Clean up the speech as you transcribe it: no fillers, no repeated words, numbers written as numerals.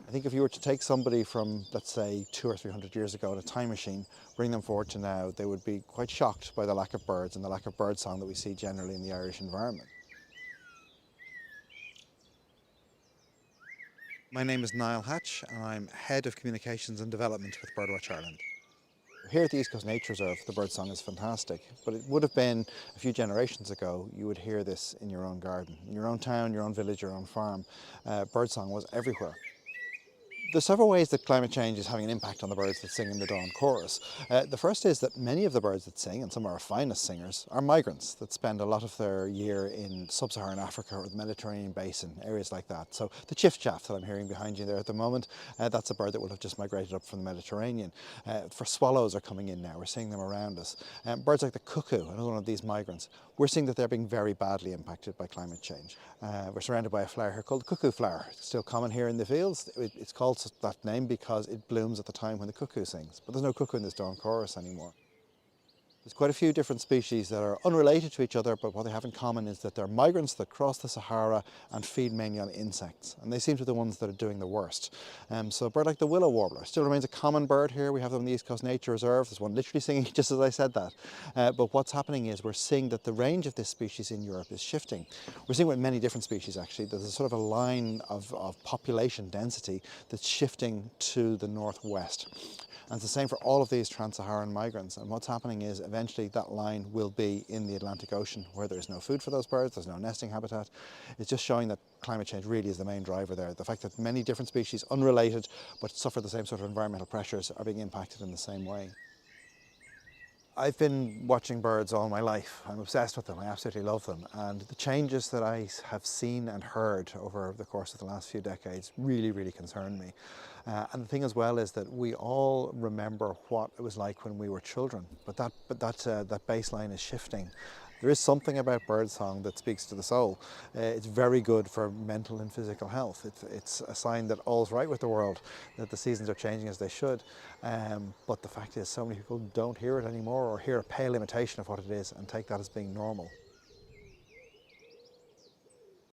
I think if you were to take somebody from, let's say, 200 or 300 years ago in a time machine, bring them forward to now, they would be quite shocked by the lack of birds and the lack of birdsong that we see generally in the Irish environment. My name is Niall Hatch and I'm Head of Communications and Development with Birdwatch Ireland. Here at the East Coast Nature Reserve, the birdsong is fantastic, but it would have been a few generations ago, you would hear this in your own garden, in your own town, your own village, your own farm. Birdsong was everywhere. There's several ways that climate change is having an impact on the birds that sing in the dawn chorus. The first is that many of the birds that sing, and some of our finest singers, are migrants that spend a lot of their year in sub-Saharan Africa or the Mediterranean basin, areas like that. So the chiffchaff that I'm hearing behind you there at the moment, that's a bird that will have just migrated up from the Mediterranean. For swallows are coming in now, we're seeing them around us. Birds like the cuckoo, another one of these migrants, we're seeing that they're being very badly impacted by climate change. We're surrounded by a flower here called the cuckoo flower. It's still common here in the fields. It's called that name because it blooms at the time when the cuckoo sings, but there's no cuckoo in this dawn chorus anymore. There's quite a few different species that are unrelated to each other, but what they have in common is that they're migrants that cross the Sahara and feed mainly on insects, and they seem to be the ones that are doing the worst. So a bird like the willow warbler still remains a common bird here. We have them in the East Coast Nature Reserve. There's one literally singing just as I said that. But what's happening is we're seeing that the range of this species in Europe is shifting. We're seeing with many different species actually. There's a sort of a line of population density that's shifting to the northwest. And it's the same for all of these trans-Saharan migrants. And what's happening is eventually that line will be in the Atlantic Ocean where there's no food for those birds, there's no nesting habitat. It's just showing that climate change really is the main driver there. The fact that many different species, unrelated, but suffer the same sort of environmental pressures, are being impacted in the same way. I've been watching birds all my life. I'm obsessed with them, I absolutely love them. And the changes that I have seen and heard over the course of the last few decades really, really concern me. And the thing as well is that we all remember what it was like when we were children, but that baseline is shifting. There is something about birdsong that speaks to the soul. It's very good for mental and physical health. It's a sign that all's right with the world, that the seasons are changing as they should. But the fact is so many people don't hear it anymore or hear a pale imitation of what it is and take that as being normal.